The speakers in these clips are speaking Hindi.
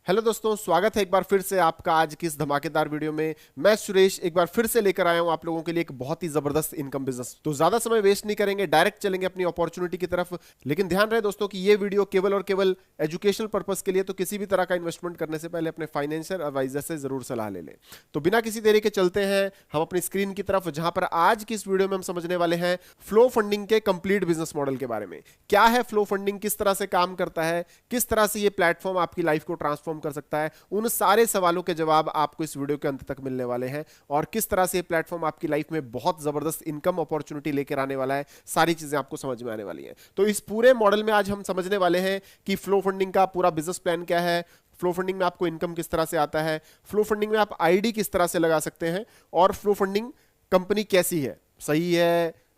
हेलो दोस्तों, स्वागत है एक बार फिर से आपका आज की इस धमाकेदार वीडियो में। मैं सुरेश एक बार फिर से लेकर आया हूं आप लोगों के लिए एक बहुत ही जबरदस्त इनकम बिजनेस। तो ज्यादा समय वेस्ट नहीं करेंगे, डायरेक्ट चलेंगे अपनी अपॉर्चुनिटी की तरफ। लेकिन ध्यान रहे दोस्तों कि ये वीडियो केवल और केवल एजुकेशनल पर्पस के लिए, तो किसी भी तरह का इन्वेस्टमेंट करने से पहले अपने फाइनेंशियल एडवाइजर से जरूर सलाह ले लें। तो बिना किसी देरी के चलते हैं हम अपनी स्क्रीन की तरफ, जहां पर आज की इस वीडियो में हम समझने वाले हैं फ्लो फंडिंग के कंप्लीट बिजनेस मॉडल के बारे में। क्या है फ्लो फंडिंग, किस तरह से काम करता है, किस तरह से ये प्लेटफॉर्म आपकी लाइफ को ट्रांसफॉर्म कर सकता है, उन सारे सवालों के जवाब आपको इस वीडियो के अंत तक मिलने वाले हैं। और किस तरह से ये प्लेटफॉर्म आपकी लाइफ में बहुत जबरदस्त इनकम अपॉर्चुनिटी लेकर आने वाला है, सारी चीजें आपको समझ में आने वाली हैं। तो इस पूरे मॉडल में आज हम समझने वाले हैं कि फ्लो फंडिंग का पूरा बिजनेस प्लान क्या है, फ्लो फंडिंग में आपको इनकम किस तरह से आता है, फ्लो फंडिंग में आप आईडी किस तरह से लगा सकते हैं, और फ्लो फंडिंग कंपनी कैसी है, सही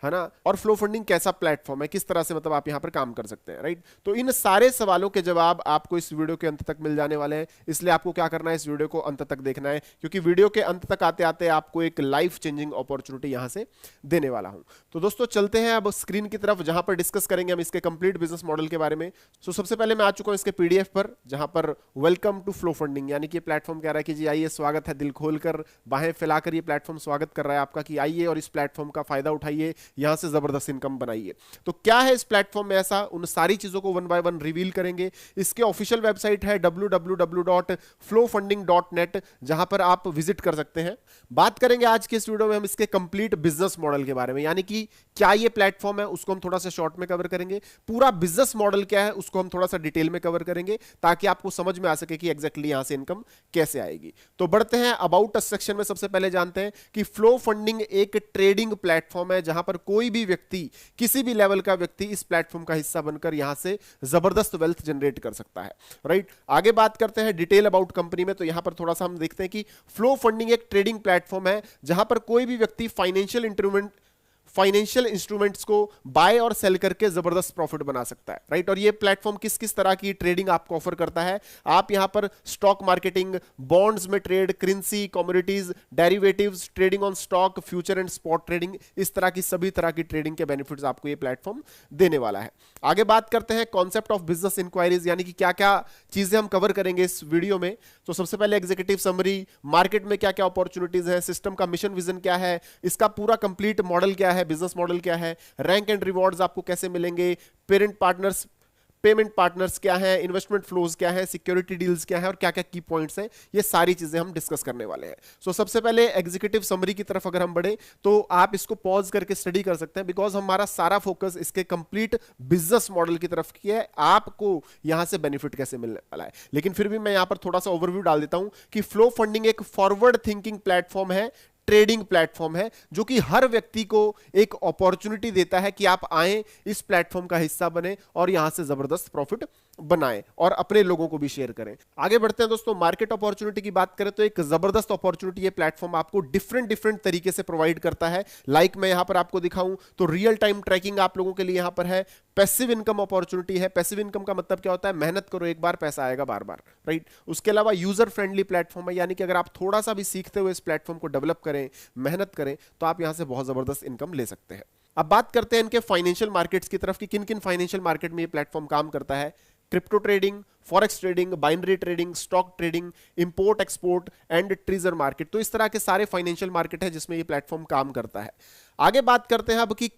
है ना, और फ्लो फंडिंग कैसा प्लेटफॉर्म है, किस तरह से मतलब आप यहां पर काम कर सकते हैं, राइट। तो इन सारे सवालों के जवाब आपको इस वीडियो के अंत तक मिल जाने वाले हैं। इसलिए आपको क्या करना है, इस वीडियो को अंत तक देखना है, क्योंकि वीडियो के अंत तक आते आते आपको एक लाइफ चेंजिंग अपॉर्चुनिटी यहां से देने वाला हूं। तो दोस्तों चलते हैं अब स्क्रीन की तरफ, जहां पर डिस्कस करेंगे हम इसके कंप्लीट बिजनेस मॉडल के बारे में। तो सबसे पहले मैं आ चुका हूं इसके पीडीएफ पर, जहां पर वेलकम टू फ्लो फंडिंग, यानी कि प्लेटफॉर्म कह रहा है कि जी आइए, स्वागत है, दिल खोलकर बाहें फैलाकर ये प्लेटफॉर्म स्वागत कर रहा है आपका कि आइए और इस प्लेटफॉर्म का फायदा उठाइए, यहां से जबरदस्त इनकम बनाइए। तो क्या है इस प्लेटफॉर्म में ऐसा, उन सारी चीजों को वन बाय वन रिवील करेंगे। इसके ऑफिशियल वेबसाइट है www.flowfunding.net, जहां पर आप विजिट कर सकते हैं। बात करेंगे आज के इस वीडियो में हम इसके कंप्लीट बिजनेस मॉडल के बारे में, यानी कि क्या ये प्लेटफॉर्म है उसको हम थोड़ा सा शॉर्ट में कवर करेंगे, पूरा बिजनेस मॉडल क्या है उसको हम थोड़ा सा डिटेल में कवर करेंगे, ताकि आपको समझ में आ सके कि एग्जैक्टली यहां से इनकम कैसे आएगी। तो बढ़ते हैं अबाउट अस सेक्शन में। सबसे पहले जानते हैं कि फ्लो फंडिंग एक ट्रेडिंग प्लेटफॉर्म है, जहां पर कोई भी व्यक्ति, किसी भी लेवल का व्यक्ति इस प्लेटफॉर्म का हिस्सा बनकर यहां से जबरदस्त वेल्थ जनरेट कर सकता है, राइट। आगे बात करते हैं डिटेल अबाउट कंपनी में। तो यहां पर थोड़ा सा हम देखते हैं कि फ्लो फंडिंग एक ट्रेडिंग प्लेटफॉर्म है, जहां पर कोई भी व्यक्ति फाइनेंशियल इंस्ट्रूमेंट्स को बाय और सेल करके जबरदस्त प्रॉफिट बना सकता है, राइट। और ये प्लेटफॉर्म किस किस तरह की ट्रेडिंग आपको ऑफर करता है, आप यहां पर स्टॉक मार्केटिंग, बॉन्ड्स में trade, currency, commodities, derivatives, trading on stock, future and spot trading, इस तरह की सभी तरह की ट्रेडिंग के बेनिफिट्स आपको ये प्लेटफॉर्म देने वाला है। आगे बात करते हैं कॉन्सेप्ट ऑफ बिजनेस इंक्वायरीज, यानी कि क्या क्या चीजें हम कवर करेंगे इस वीडियो में। तो सबसे पहले एग्जीक्यूटिव समरी, मार्केट में क्या क्या अपॉर्चुनिटीज है, सिस्टम का मिशन विजन क्या है, इसका पूरा कंप्लीट मॉडल क्या है, बिजनेस मॉडल क्या है, रैंक एंड रिवॉर्ड्स आपको कैसे मिलेंगे, पेमेंट पार्टनर्स क्या है, इन्वेस्टमेंट फ्लोज क्या है, सिक्योरिटी डील्स क्या है, और क्या क्या की पॉइंट्स हैं, ये सारी चीजें हम डिस्कस करने वाले हैं। सो सबसे पहले एग्जीक्यूटिव समरी की तरफ अगर हम बढ़े तो आप इसको पॉज करके स्टडी कर सकते हैं, बिकॉज हमारा सारा फोकस इसके कंप्लीट बिजनेस मॉडल की तरफ की है, आपको यहां से बेनिफिट कैसे मिलने वाला है। लेकिन फिर भी मैं यहां पर थोड़ा सा ओवरव्यू डाल देता हूं कि फ्लो फंडिंग एक फॉरवर्ड थिंकिंग प्लेटफॉर्म है, ट्रेडिंग प्लेटफॉर्म है, जो कि हर व्यक्ति को एक अपॉर्चुनिटी देता है कि आप आए, इस प्लेटफॉर्म का हिस्सा बने और यहां से जबरदस्त प्रॉफिट बनाएं और अपने लोगों को भी शेयर करें। आगे बढ़ते हैं दोस्तों, मार्केट अपॉर्चुनिटी की बात करें तो एक जबरदस्त अपॉर्चुनिटी ये प्लेटफॉर्म आपको डिफरेंट तरीके से प्रोवाइड करता है। लाइक मैं यहां पर आपको दिखाऊं तो रियल टाइम ट्रैकिंग आप लोगों के लिए यहां पर है, पैसिव इनकम अपॉर्चुनिटी है। पैसिव इनकम का मतलब क्या होता है, मेहनत करो एक बार, पैसा आएगा बार बार, राइट। उसके अलावा यूजर फ्रेंडली प्लेटफॉर्म है, यानी कि अगर आप थोड़ा सा भी सीखते हुए इस प्लेटफॉर्म को डेवलप करें, मेहनत करें, तो आप यहां से बहुत जबरदस्त इनकम ले सकते हैं। अब बात करते हैं इनके फाइनेंशियल मार्केट्स की तरफ कि किन किन फाइनेंशियल मार्केट में ये प्लेटफॉर्म काम करता है। Crypto trading, forex trading, binary trading, stock trading, import export and treasure market, तो इस तरह के सारे फाइनेंशियल मार्केट है जिसमें ये प्लेटफॉर्म काम करता है। आगे बात करते हैं अब कि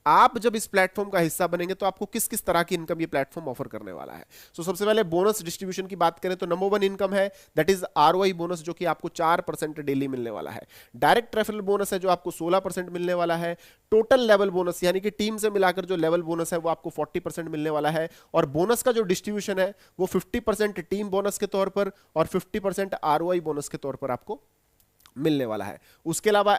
आप जब इस प्लेटफॉर्म का हिस्सा बनेंगे तो आपको किस किस तरह की इनकम ये प्लेटफॉर्म ऑफर करने वाला है। सो सबसे पहले बोनस डिस्ट्रीब्यूशन की बात करें तो नंबर 1 इनकम है, दैट इज आरओआई बोनस, जो कि आपको 4% डेली मिलने वाला है। डायरेक्ट रेफरल बोनस है जो आपको 16% मिलने वाला है। टोटल लेवल बोनस, यानी कि टीम से मिलाकर जो लेवल बोनस है वो आपको 40% मिलने वाला है। और बोनस का जो डिस्ट्रीब्यूशन है वो 50% टीम बोनस के तौर पर और 50% आरओआई बोनस के तौर पर आपको मिलने वाला है। उसके अलावा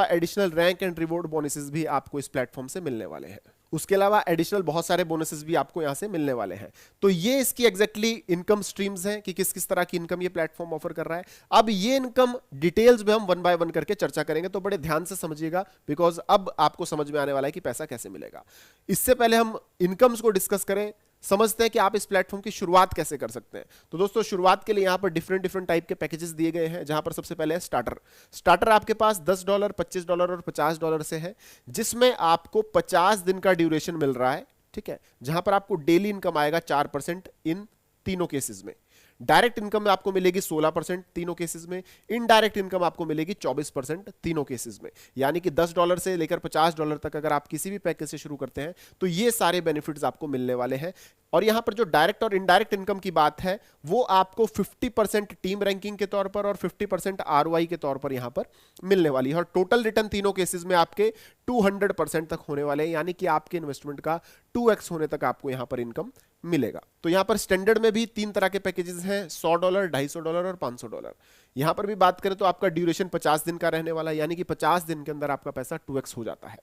additional rank and reward bonuses भी आपको इस प्लेटफॉर्म से मिलने वाले हैं। उसके अलावा एडिशनल बहुत सारे बोनसेस भी आपको यहां से मिलने वाले हैं। तो ये इसकी एग्जैक्टली इनकम स्ट्रीम्स हैं कि किस किस तरह की इनकम ये प्लेटफॉर्म ऑफर कर रहा है। अब ये इनकम डिटेल्स में हम वन बाय वन करके चर्चा करेंगे, तो बड़े ध्यान से समझिएगा, बिकॉज अब आपको समझ में आने वाला है कि पैसा कैसे मिलेगा। इससे पहले हम इनकम्स को डिस्कस करें, समझते हैं कि आप इस प्लेटफॉर्म की शुरुआत कैसे कर सकते हैं। तो दोस्तों शुरुआत के लिए यहां पर डिफरेंट टाइप के पैकेजेस दिए गए हैं, जहां पर सबसे पहले है स्टार्टर आपके पास $10, $25 और $50 से है, जिसमें आपको 50 दिन का ड्यूरेशन मिल रहा है, ठीक है, जहां पर आपको डेली इनकम आएगा 4% इन तीनों केसेस में। डायरेक्ट इनकम आपको मिलेगी 16% तीनों केसेस में, इनडायरेक्ट इनकम आपको मिलेगी 24% तीनों केसेस में। यानी कि $10 से लेकर $50 तक अगर आप किसी भी पैकेज से शुरू करते हैं तो ये सारे बेनिफिट्स आपको मिलने वाले हैं। और यहां पर जो डायरेक्ट और इनडायरेक्ट इनकम की बात है वो आपको 50% टीम रैंकिंग के तौर पर और 50% ROI के तौर पर यहां पर मिलने वाली है। और टोटल रिटर्न तीनों केसेस में आपके 200% तक होने वाले हैं, यानी कि आपके इन्वेस्टमेंट का 2x होने तक आपको यहां पर इनकम मिलेगा। तो यहां पर स्टैंडर्ड में भी 3 तरह के पैकेजेस हैं, $100, $250 और $500। यहां पर भी बात करें तो आपका ड्यूरेशन 50 दिन का रहने वाला है, यानी कि 50 दिन के अंदर आपका पैसा 2x हो जाता है।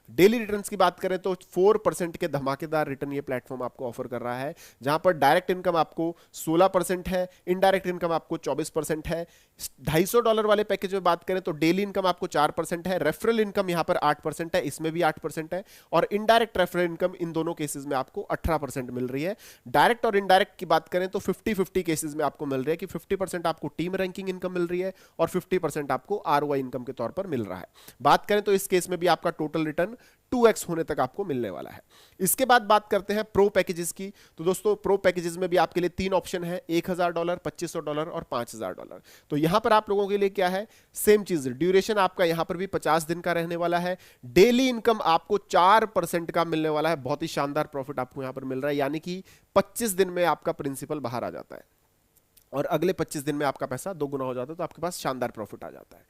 डेली रिटर्न्स की बात करें तो 4% के धमाकेदार रिटर्न ये प्लेटफॉर्म आपको ऑफर कर रहा है, जहां पर डायरेक्ट इनकम आपको 16% है, इनडायरेक्ट इनकम आपको 24% है। $250 वाले पैकेज में बात करें तो डेली इनकम आपको 4% है, रेफरल इनकम यहां पर 8% है, इसमें भी 8% है, और इनडायरेक्ट रेफरल इनकम इन दोनों केसेस में आपको 18% मिल रही है। डायरेक्ट और इनडायरेक्ट की बात करें तो 50-50 केसेस में आपको मिल रही है कि 50% आपको टीम रैंकिंग इनकम मिल रही है और 50% आपको ROI इनकम के तौर पर मिल रहा है। बात करें तो इस केस में भी आपका टोटल रिटर्न 2x होने तक आपको मिलने वाला है। इसके बाद बात करते हैं प्रो पैकेजेस की। तो दोस्तों प्रो पैकेजेस में भी आपके लिए 3 ऑप्शन है, $1000, $2500 और $5000। तो यहां पर आप लोगों के लिए क्या है, सेम चीज, ड्यूरेशन आपका यहां पर भी 50 दिन का रहने वाला है। डेली इनकम आपको 4% का मिलने वाला है, बहुत ही शानदार प्रॉफिट आपको यहां पर मिल रहा है, यानी कि 25 दिन में आपका प्रिंसिपल बाहर आ जाता है और अगले 25 दिन में आपका पैसा 2 गुना हो जाता है, तो आपके पास शानदार प्रॉफिट आ जाता है।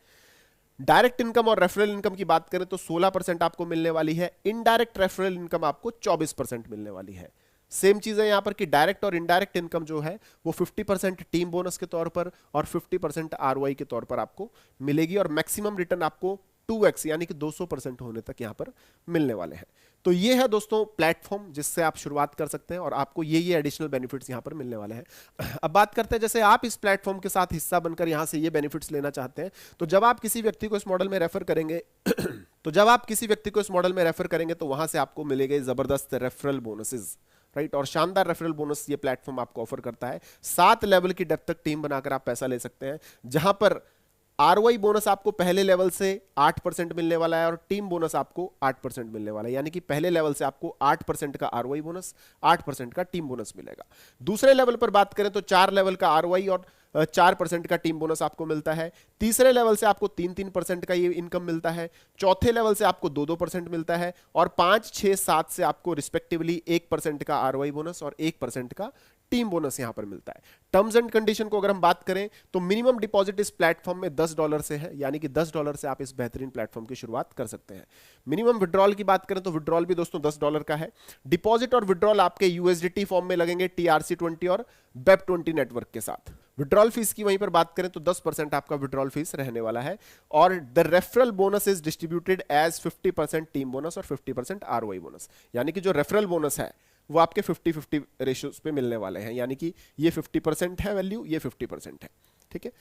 डायरेक्ट इनकम और रेफरल इनकम की बात करें तो 16% आपको मिलने वाली है, इनडायरेक्ट रेफरल इनकम आपको 24% मिलने वाली है। सेम चीज है यहां पर कि डायरेक्ट और इनडायरेक्ट इनकम जो है वो 50% टीम बोनस के तौर पर और 50% ROI के तौर पर आपको मिलेगी, और मैक्सिमम रिटर्न आपको 2x यानी कि 200% होने तक यहां पर मिलने वाले हैं। तो ये है दोस्तों प्लेटफॉर्म जिससे आप शुरुआत कर सकते हैं और आपको ये एडिशनल बेनिफिट्स यहां पर मिलने वाले हैं। अब बात करते हैं, जैसे आप इस प्लेटफॉर्म के साथ हिस्सा बनकर यहां से ये बेनिफिट्स लेना चाहते हैं, तो जब आप किसी व्यक्ति को इस मॉडल में रेफर करेंगे तो वहां से आपको मिलेंगे जबरदस्त रेफरल बोनसेस, राइट। और शानदार रेफरल बोनस ये प्लेटफॉर्म आपको ऑफर करता है। 7 लेवल की डेप्थ तक टीम बनाकर आप पैसा ले सकते हैं, जहां पर ROI बोनस आपको पहले लेवल से 8% मिलने वाला है और टीम बोनस आपको 8% मिलने वाला है, यानी कि पहले लेवल से आपको 8% का ROI बोनस, 8% का टीम बोनस मिलेगा। दूसरे लेवल पर बात करें तो 4 लेवल का ROI और 4% का टीम बोनस आपको मिलता है। तीसरे लेवल से आपको 3% का ये इनकम मिलता है। चौथे लेवल से आपको 2% मिलता है और 5, 6, 7 से आपको रिस्पेक्टिवली 1% का ROI बोनस और 1% का टीम बोनस यहां पर मिलता है। टर्म्स एंड कंडीशन को अगर हम बात करें तो मिनिमम डिपॉजिट इस प्लेटफॉर्म में $10 से है, यानी कि $10 से आप इस बेहतरीन प्लेटफॉर्म की शुरुआत कर सकते हैं। मिनिमम विड्रॉल की बात करें तो विड्रॉल भी दोस्तों $10 का है। डिपॉजिट और विड्रॉल आपके USDT फॉर्म में लगेंगे TRC20 और BEP20 नेटवर्क के साथ। विड्रॉल फीस की वहीं पर बात करें तो 10% आपका विड्रॉल फीस रहने वाला है, और the referral bonus is distributed as 50% team bonus और 50% ROI बोनस, यानी कि जो रेफरल बोनस है वो आपके 50-50 रेशियोज पे मिलने वाले हैं, यानी कि ये 50% है वैल्यू, ये 50% है, ठीक है।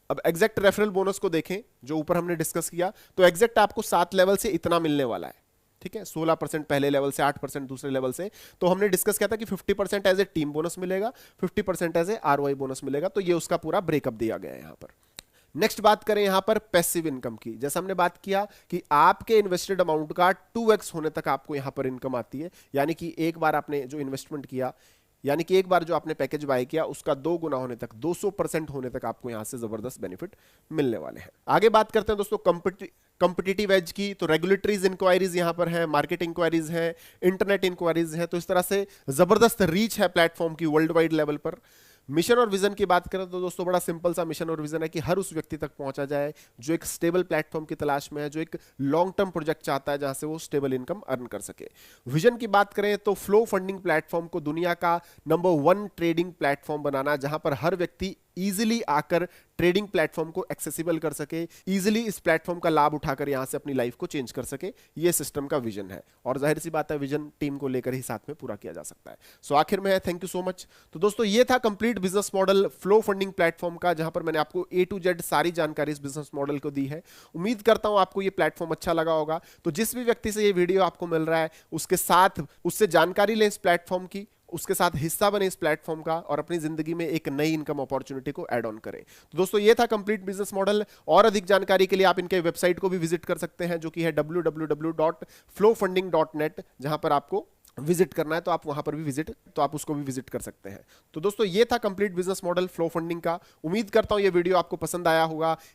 अब एग्जैक्ट रेफरल बोनस को देखें जो ऊपर हमने डिस्कस किया, तो एग्जैक्ट आपको 7 लेवल से इतना मिलने वाला है, ठीक है। 16% पहले लेवल से, 8% दूसरे लेवल से। तो हमने डिस्कस किया था कि 50% एज ए टीम बोनस मिलेगा, 50% एज ए ROI बोनस मिलेगा, तो ये उसका पूरा ब्रेकअप दिया गया है यहां पर। नेक्स्ट बात करें यहां पर पैसिव इनकम की। जैसा हमने बात किया कि आपके इन्वेस्टेड अमाउंट का 2x होने तक आपको यहां पर इनकम आती है, यानी कि एक बार आपने जो इन्वेस्टमेंट किया, यानी कि एक बार जो आपने पैकेज बाय किया उसका 2 गुना होने तक, 200% होने तक आपको यहां से जबरदस्त बेनिफिट मिलने वाले हैं। आगे बात करते हैं दोस्तों कंपिटिटिव एज की। तो रेगुलेटरीज इंक्वायरीज यहां पर है, मार्केट इंक्वायरीज है, इंटरनेट इंक्वायरीज है। तो इस तरह से जबरदस्त रीच है प्लेटफॉर्म की वर्ल्ड वाइड लेवल पर। मिशन और विजन की बात करें तो दोस्तों बड़ा सिंपल सा मिशन और विजन है कि हर उस व्यक्ति तक पहुंचा जाए जो एक स्टेबल प्लेटफॉर्म की तलाश में है, जो एक लॉन्ग टर्म प्रोजेक्ट चाहता है जहां से वो स्टेबल इनकम अर्न कर सके। विजन की बात करें तो फ्लो फंडिंग प्लेटफॉर्म को दुनिया का नंबर 1 ट्रेडिंग प्लेटफॉर्म बनाना, जहां पर हर व्यक्ति इजीली आकर ट्रेडिंग प्लेटफॉर्म को एक्सेसिबल कर सके, इजीली इस प्लेटफॉर्म का लाभ उठाकर यहां से अपनी लाइफ को चेंज कर सके। ये सिस्टम का विजन है, और जाहिर सी बात है विजन टीम को लेकर ही साथ में पूरा किया जा सकता है। सो आखिर में है, थैंक यू सो मच। तो दोस्तों ये था complete business model flow funding platform का, जहां पर मैंने आपको A to Z सारी जानकारी इस बिजनेस मॉडल को दी है। उम्मीद करता हूं आपको ये प्लेटफॉर्म अच्छा लगा होगा। तो जिस भी व्यक्ति से ये वीडियो आपको मिल रहा है उसके साथ उससे जानकारी लें इस प्लेटफॉर्म की, उसके साथ हिस्सा बने इस प्लेटफॉर्म का, और अपनी जिंदगी में एक नई इनकम अपॉर्चुनिटी को ऐड ऑन करें। तो दोस्तों ये था कंप्लीट बिजनेस मॉडल। और अधिक जानकारी के लिए आप इनके वेबसाइट को भी विजिट कर सकते हैं, जो कि है www.flowfunding.net, जहां पर आपको विजिट करना है तो आप वहां पर भी विजिट, तो आप उसको भी विजिट कर सकते हैं। तो दोस्तों ये था complete business model flow funding का। उम्मीद करता हूं ये वीडियो आपको पसंद आया होगा।